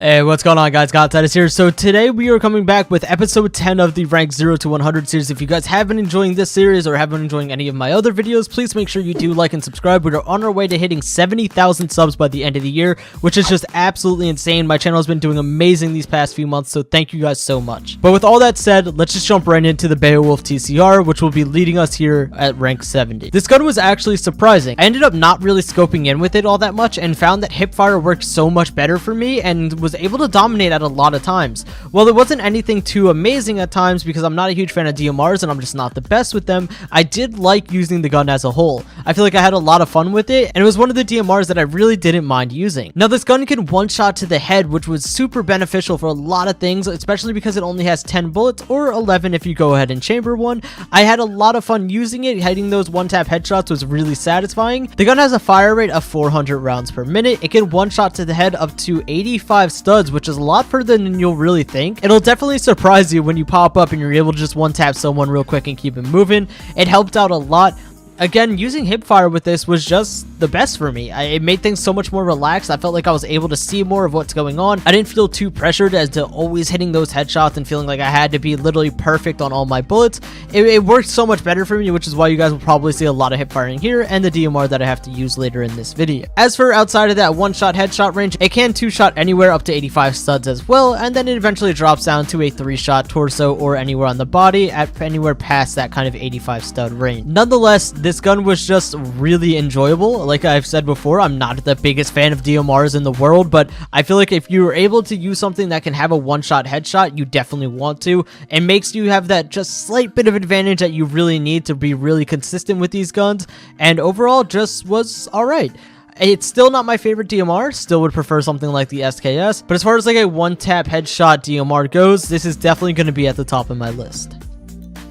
Hey, what's going on, guys? Godstatus here. So today we are coming back with episode 10 of the rank 0 to 100 series. If you guys have been enjoying this series or have been enjoying any of my other videos, please make sure you do like and subscribe. We are on our way to hitting 70,000 subs by the end of the year, which is just absolutely insane. My channel has been doing amazing these past few months, so thank you guys so much. But with all that said, let's just jump right into the Beowulf TCR, which will be leading us here at rank 70. This gun was actually surprising. I ended up not really scoping in with it all that much and found that hipfire worked so much better for me and was able to dominate at a lot of times. Well, it wasn't anything too amazing at times because I'm not a huge fan of DMRs and I'm just not the best with them. I did like using the gun as a whole. I feel like I had a lot of fun with it, and it was one of the DMRs that I really didn't mind using. Now, this gun can one-shot to the head, which was super beneficial for a lot of things, especially because it only has 10 bullets, or 11 if you go ahead and chamber one. I had a lot of fun using it. Hitting those one-tap headshots was really satisfying. The gun has a fire rate of 400 rounds per minute. It can one-shot to the head up to 85 studs, which is a lot further than you'll really think. It'll definitely surprise you when you pop up and you're able to just one-tap someone real quick and keep them moving. It helped out a lot. Again, using hipfire with this was just the best for me. It made things so much more relaxed. I felt like I was able to see more of what's going on. I didn't feel too pressured as to always hitting those headshots and feeling like I had to be literally perfect on all my bullets. It worked so much better for me, which is why you guys will probably see a lot of hipfiring here and the DMR that I have to use later in this video. As for outside of that one-shot headshot range, it can two-shot anywhere up to 85 studs as well, and then it eventually drops down to a three-shot torso or anywhere on the body at anywhere past that kind of 85 stud range. Nonetheless, this gun was just really enjoyable. Like I've said before, I'm not the biggest fan of DMRs in the world, but I feel like if you're able to use something that can have a one-shot headshot, you definitely want to. It makes you have that just slight bit of advantage that you really need to be really consistent with these guns, and overall just was alright. It's still not my favorite DMR, still would prefer something like the SKS, but as far as like a one-tap headshot DMR goes, this is definitely going to be at the top of my list.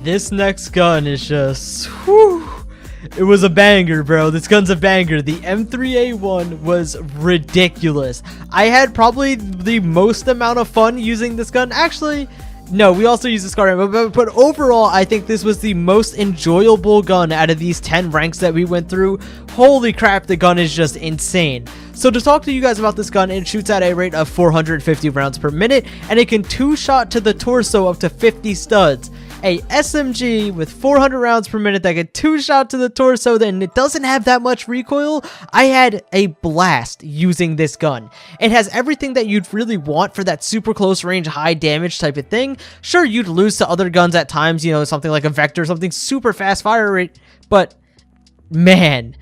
This next gun is just, whew. It was a banger, bro. This gun's a banger. The M3A1 was ridiculous. I had probably the most amount of fun using this gun. Actually, no, we also used the Scar, but overall, I think this was the most enjoyable gun out of these 10 ranks that we went through. Holy crap, the gun is just insane. So to talk to you guys about this gun, it shoots at a rate of 450 rounds per minute, and it can two-shot to the torso up to 50 studs. A SMG with 400 rounds per minute that can two-shot to the torso, then it doesn't have that much recoil. I had a blast using this gun. It has everything that you'd really want for that super close range, high damage type of thing. Sure, you'd lose to other guns at times, you know, something like a Vector, something super fast fire rate, but man,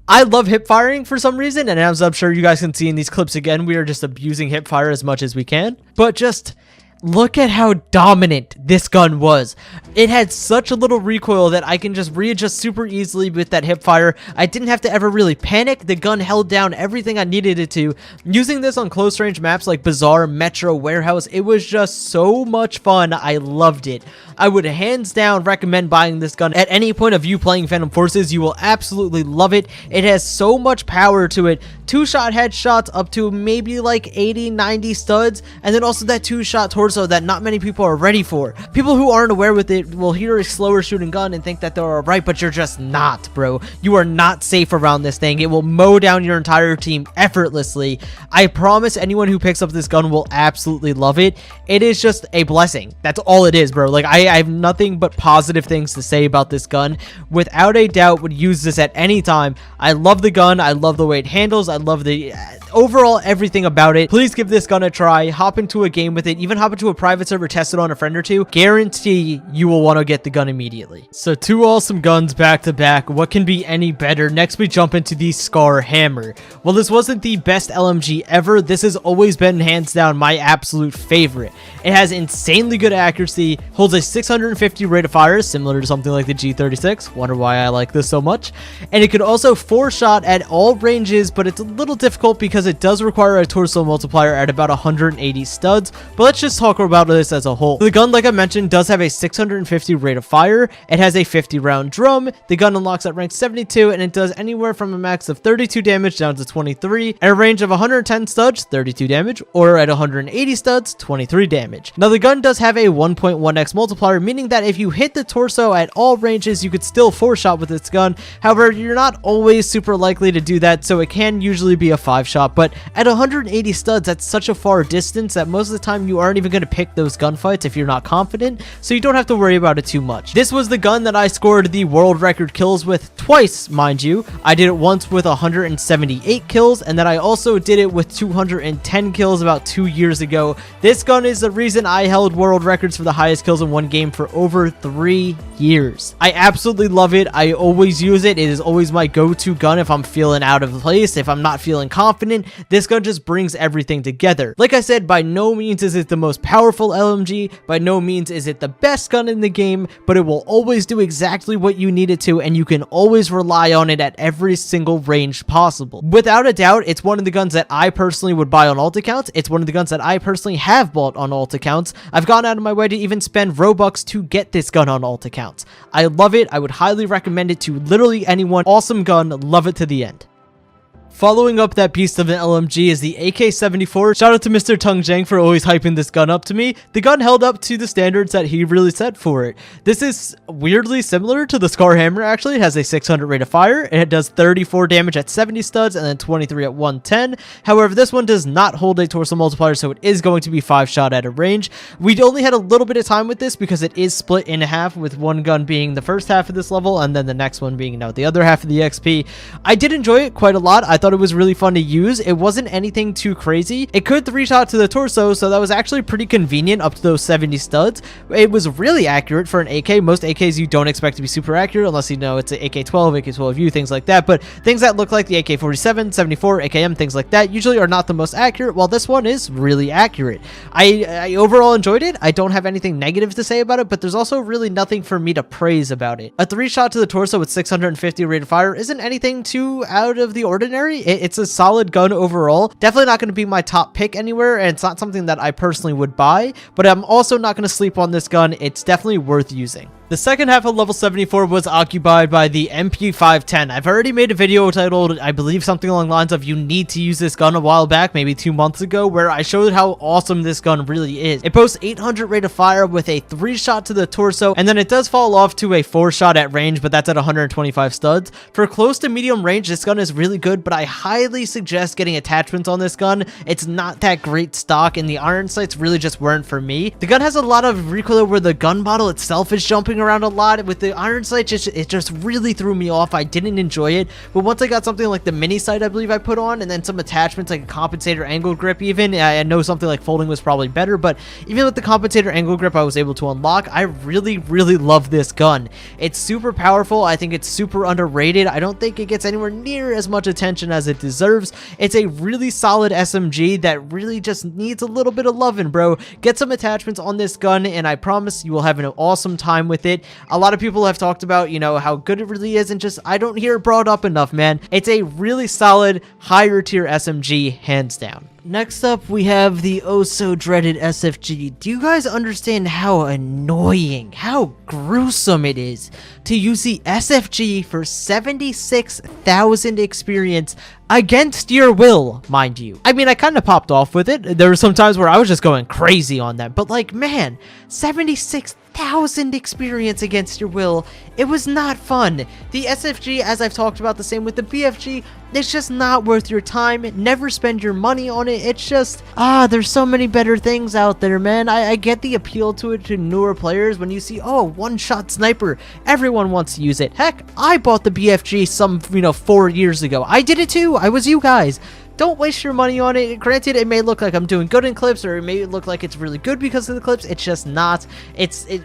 I love hip firing for some reason, and as I'm sure you guys can see in these clips again, we are just abusing hip fire as much as we can, but just look at how dominant this gun was. It had such a little recoil that I can just readjust super easily with that hip fire. I didn't have to ever really panic. The gun held down everything I needed it to. Using this on close range maps like Bazaar, Metro, Warehouse, it was just so much fun. I loved it. I would hands down recommend buying this gun at any point of you playing Phantom Forces. You will absolutely love it. It has so much power to it. Two-shot headshots up to maybe like 80, 90 studs, and then also that two-shot torso that not many people are ready for. People who aren't aware with it will hear a slower shooting gun and think that they're alright, but you're just not, bro. You are not safe around this thing. It will mow down your entire team effortlessly. I promise anyone who picks up this gun will absolutely love it. It is just a blessing. That's all it is, bro. Like, I have nothing but positive things to say about this gun. Without a doubt, would use this at any time. I love the gun. I love the way it handles. I love the overall everything about it. Please give this gun a try. Hop into a game with it. Even hop into a private server, test it on a friend or two. Guarantee you will want to get the gun immediately. So two awesome guns back to back. What can be any better? Next we jump into the Scar Hammer. Well, this wasn't the best LMG ever. This has always been hands down my absolute favorite. It has insanely good accuracy, holds a 650 rate of fire, similar to something like the G36. Wonder why I like this so much. And it could also four-shot at all ranges, but it's a little difficult because it does require a torso multiplier at about 180 studs. But let's just talk about this as a whole. The gun, like I mentioned, does have a 650 rate of fire. It has a 50 round drum. The gun unlocks at rank 72, and it does anywhere from a max of 32 damage down to 23, at a range of 110 studs, 32 damage, or at 180 studs, 23 damage. Now, the gun does have a 1.1x multiplier, meaning that if you hit the torso at all ranges, you could still 4-shot with this gun. However, you're not always super likely to do that, so it can usually be a 5-shot, but at 180 studs, that's such a far distance that most of the time you aren't even going to pick those gunfights if you're not confident, so you don't have to worry about it too much. This was the gun that I scored the world record kills with twice, mind you. I did it once with 178 kills, and then I also did it with 210 kills about 2 years ago. This gun is the reason I held world records for the highest kills in one game for over 3 years. I absolutely love it. I always use it. It is always my go-to gun if I'm feeling out of place, if I'm not feeling confident. This gun just brings everything together. Like I said, by no means is it the most powerful LMG, by no means is it the best gun in the game, but it will always do exactly what you need it to, and you can always rely on it at every single range possible. Without a doubt, it's one of the guns that I personally would buy on alt accounts. It's one of the guns that I personally have bought on alt accounts. I've gone out of my way to even spend Robux to get this gun on alt accounts. I love it. I would highly recommend it to literally anyone. Awesome gun. Love it to the end. Following up that beast of an LMG is the AK-74. Shout out to Mr. Tung Jang for always hyping this gun up to me. The gun held up to the standards that he really set for it. This is weirdly similar to the Scar Hammer, actually. It has a 600 rate of fire. It does 34 damage at 70 studs and then 23 at 110. However, this one does not hold a torso multiplier, so it is going to be 5-shot at a range. We only had a little bit of time with this because it is split in half, with one gun being the first half of this level and then the next one being the other half of the XP. I did enjoy it quite a lot. I thought it was really fun to use. It wasn't anything too crazy. It could 3-shot to the torso, so that was actually pretty convenient up to those 70 studs. It was really accurate for an AK. Most AKs you don't expect to be super accurate unless you know it's an AK-12, AK-12U, things like that, but things that look like the AK-47, 74, AKM, things like that usually are not the most accurate, while this one is really accurate. I overall enjoyed it. I don't have anything negative to say about it, but there's also really nothing for me to praise about it. A 3-shot to the torso with 650 rate of fire isn't anything too out of the ordinary. It's a solid gun overall. Definitely not going to be my top pick anywhere, and it's not something that I personally would buy, but I'm also not going to sleep on this gun. It's definitely worth using. The second half of level 74 was occupied by the MP510. I've already made a video titled, I believe something along the lines of, you need to use this gun, a while back, maybe 2 months ago, where I showed how awesome this gun really is. It boasts 800 rate of fire with a 3-shot to the torso, and then it does fall off to a 4-shot at range, but that's at 125 studs. For close to medium range, this gun is really good, but I highly suggest getting attachments on this gun. It's not that great stock, and the iron sights really just weren't for me. The gun has a lot of recoil where the gun bottle itself is jumping around a lot. With the iron sight, it just really threw me off. I didn't enjoy it, but once I got something like the mini sight I believe I put on, and then some attachments like a compensator angle grip, even I know something like folding was probably better, but even with the compensator angle grip I was able to unlock, I really love this gun. It's super powerful. I think it's super underrated. I don't think it gets anywhere near as much attention as it deserves. It's a really solid SMG that really just needs a little bit of loving, bro. Get some attachments on this gun, and I promise you will have an awesome time with it. A lot of people have talked about, you know, how good it really is, and just, I don't hear it brought up enough, man. It's a really solid, higher tier SMG, hands down. Next up, we have the oh-so-dreaded SFG. Do you guys understand how annoying, how gruesome it is to use the SFG for 76,000 experience against your will, mind you? I mean, I kind of popped off with it. There were some times where I was just going crazy on that, but like, man, 76,000 experience against your will. It was not fun. The SFG, as I've talked about, the same with the BFG, it's just not worth your time. Never spend your money on it. It's just, there's so many better things out there, man. I get the appeal to it to newer players when you see, oh, one-shot sniper. Everyone wants to use it. Heck, I bought the BFG some, 4 years ago. I did it too. I was you guys. Don't waste your money on it. Granted, it may look like I'm doing good in clips, or it may look like it's really good because of the clips. It's just not.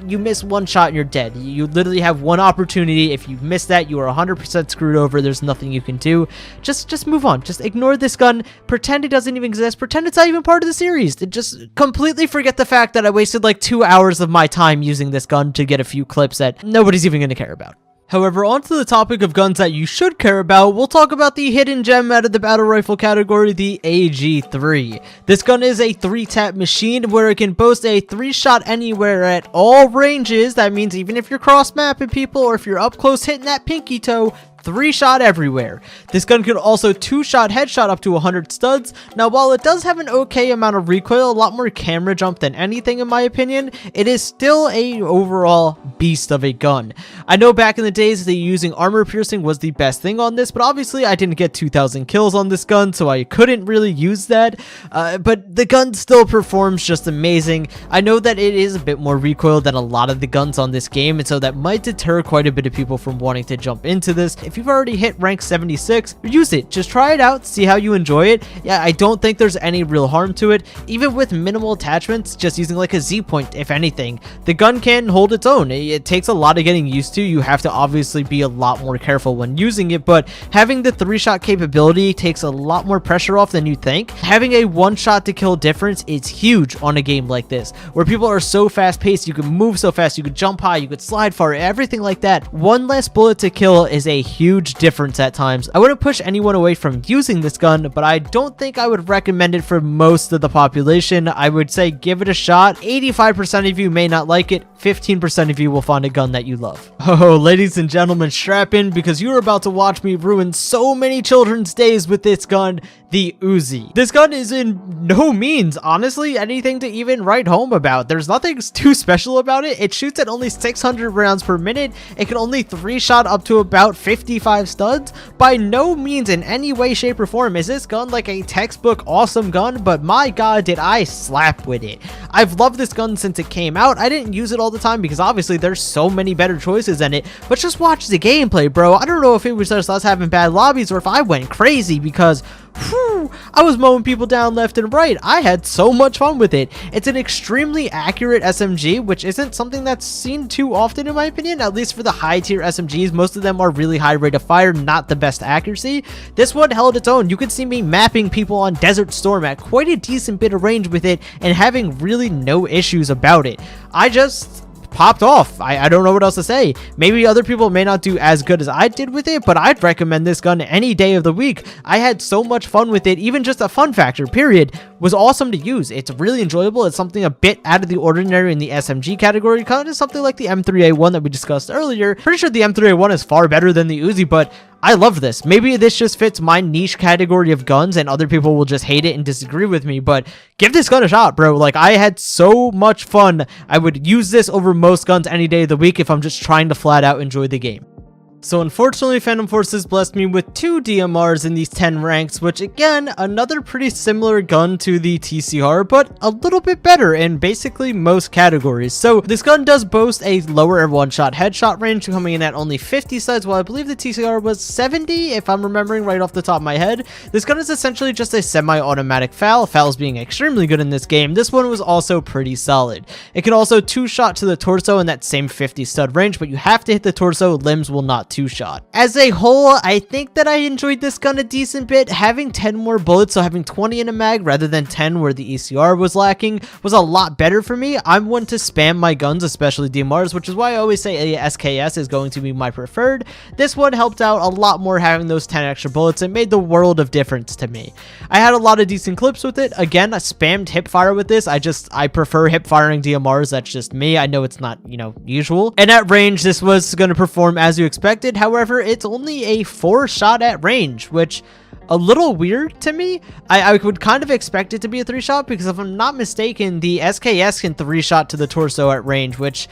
You miss one shot and you're dead. You literally have one opportunity. If you miss that, you are 100% screwed over. There's nothing you can do. Just move on. Just ignore this gun. Pretend it doesn't even exist. Pretend it's not even part of the series. Just completely forget the fact that I wasted like 2 hours of my time using this gun to get a few clips that nobody's even going to care about. However, onto the topic of guns that you should care about, we'll talk about the hidden gem out of the battle rifle category, the AG3. This gun is a 3-tap machine where it can boast a 3-shot anywhere at all ranges. That means even if you're cross-mapping people or if you're up close hitting that pinky toe, 3-shot everywhere. This gun can also 2-shot headshot up to 100 studs. Now, while it does have an okay amount of recoil, a lot more camera jump than anything in my opinion, it is still a overall beast of a gun. I know back in the days that using armor piercing was the best thing on this, but obviously I didn't get 2,000 kills on this gun, so I couldn't really use that, but the gun still performs just amazing. I know that it is a bit more recoil than a lot of the guns on this game, and so that might deter quite a bit of people from wanting to jump into this. If you've already hit rank 76, use it. Just try it out, see how you enjoy it. Yeah, I don't think there's any real harm to it. Even with minimal attachments, just using like a Z point, if anything, the gun can hold its own. It takes a lot of getting used to. You have to obviously be a lot more careful when using it, but having the 3-shot capability takes a lot more pressure off than you think. Having a 1-shot to kill difference is huge on a game like this, where people are so fast paced, you can move so fast, you could jump high, you could slide far, everything like that. One less bullet to kill is a huge difference at times. I wouldn't push anyone away from using this gun, but I don't think I would recommend it for most of the population. I would say give it a shot. 85% of you may not like it, 15% of you will find a gun that you love. Oh, ladies and gentlemen, strap in because you're about to watch me ruin so many children's days with this gun, the Uzi. This gun is in no means, honestly, anything to even write home about. There's nothing too special about it. It shoots at only 600 rounds per minute. It can only 3-shot up to about 55 studs. By no means in any way, shape, or form is this gun like a textbook awesome gun, but my god, did I slap with it. I've loved this gun since it came out. I didn't use it all the time because obviously there's so many better choices in it, but just watch the gameplay, bro. I don't know if it was just us having bad lobbies or if I went crazy because whew, I was mowing people down left and right. I had so much fun with it. It's an extremely accurate SMG, which isn't something that's seen too often in my opinion, at least for the high tier SMGs. Most of them are really high rate of fire, not the best accuracy. This one held its own. You can see me mapping people on Desert Storm at quite a decent bit of range with it and having really no issues about it. I just popped off. I don't know what else to say. Maybe other people may not do as good as I did with it, but I'd recommend this gun any day of the week. I had so much fun with it. Even just a fun factor, period, was awesome to use. It's really enjoyable. It's something a bit out of the ordinary in the SMG category, kind of something like the M3A1 that we discussed earlier. Pretty sure the M3A1 is far better than the Uzi, but I love this. Maybe this just fits my niche category of guns and other people will just hate it and disagree with me, but give this gun a shot, bro. Like, I had so much fun. I would use this over most guns any day of the week if I'm just trying to flat out enjoy the game. So unfortunately, Phantom Forces blessed me with 2 DMRs in these 10 ranks, which again, another pretty similar gun to the TCR, but a little bit better in basically most categories. So this gun does boast a lower 1-shot headshot range, coming in at only 50 studs, while I believe the TCR was 70, if I'm remembering right off the top of my head. This gun is essentially just a semi-automatic FAL, FALs being extremely good in this game. This one was also pretty solid. It can also 2-shot to the torso in that same 50 stud range, but you have to hit the torso, limbs will not 2-shot. As a whole, I think that I enjoyed this gun a decent bit. Having 10 more bullets, so having 20 in a mag rather than 10 where the ECR was lacking, was a lot better for me. I'm one to spam my guns, especially DMRs, which is why I always say a SKS is going to be my preferred. This one helped out a lot more having those 10 extra bullets. It made the world of difference to me. I had a lot of decent clips with it. Again, I spammed hip fire with this. I prefer hip firing DMRs. That's just me. I know it's not, usual. And at range, this was going to perform as you expected. However, it's only a 4-shot at range, which a little weird to me. I would kind of expect it to be a 3-shot because if I'm not mistaken, the SKS can 3-shot to the torso at range, which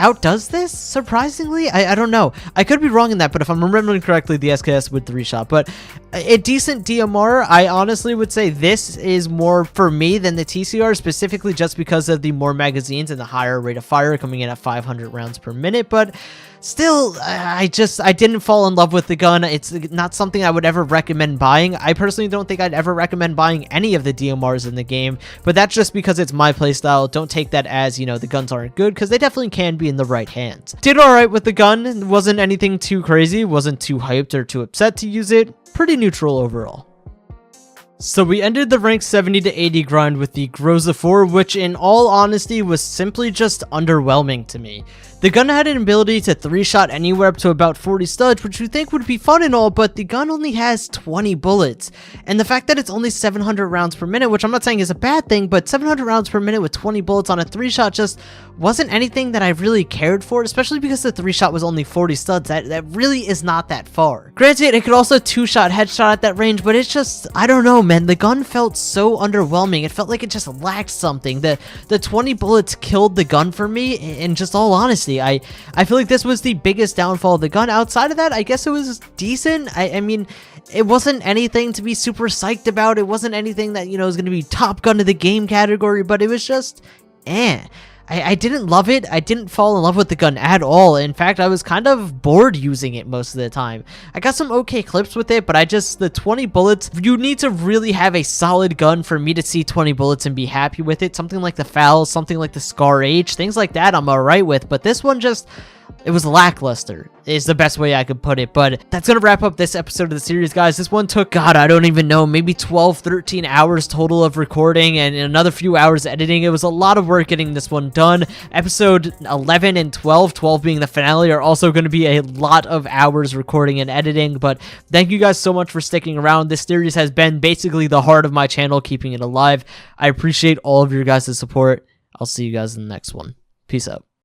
outdoes this, surprisingly. I don't know. I could be wrong in that, but if I'm remembering correctly, the SKS would 3-shot. But a decent DMR, I honestly would say this is more for me than the TCR, specifically just because of the more magazines and the higher rate of fire coming in at 500 rounds per minute. But still, I didn't fall in love with the gun. It's not something I would ever recommend buying. I personally don't think I'd ever recommend buying any of the DMRs in the game, but that's just because it's my playstyle. Don't take that as, the guns aren't good, because they definitely can be in the right hands. Did alright with the gun. Wasn't anything too crazy. Wasn't too hyped or too upset to use it. Pretty neutral overall. So we ended the rank 70 to 80 grind with the Groza 4, which in all honesty was simply just underwhelming to me. The gun had an ability to 3-shot anywhere up to about 40 studs, which you think would be fun and all, but the gun only has 20 bullets. And the fact that it's only 700 rounds per minute, which I'm not saying is a bad thing, but 700 rounds per minute with 20 bullets on a 3-shot just wasn't anything that I really cared for, especially because the 3-shot was only 40 studs. That really is not that far. Granted, it could also 2-shot headshot at that range, but it's just, I don't know, man. The gun felt so underwhelming. It felt like it just lacked something. The 20 bullets killed the gun for me, in just all honesty. I feel like this was the biggest downfall of the gun. Outside of that, I guess it was decent. I mean, it wasn't anything to be super psyched about. It wasn't anything that, you know, is going to be top gun of the game category, but it was just, I didn't love it. I didn't fall in love with the gun at all. In fact, I was kind of bored using it most of the time. I got some okay clips with it, but the 20 bullets, you need to really have a solid gun for me to see 20 bullets and be happy with it. Something like the Foul, something like the Scar H, things like that I'm alright with, but this one just, it was lackluster, is the best way I could put it. But that's gonna wrap up this episode of the series, guys. This one took, God, I don't even know, maybe 12, 13 hours total of recording and another few hours editing. It was a lot of work getting this one done. Episode 11 and 12 being the finale, are also going to be a lot of hours recording and editing. But thank you guys so much for sticking around. This series has been basically the heart of my channel, keeping it alive. I appreciate all of your guys' support. I'll see you guys in the next one. Peace out.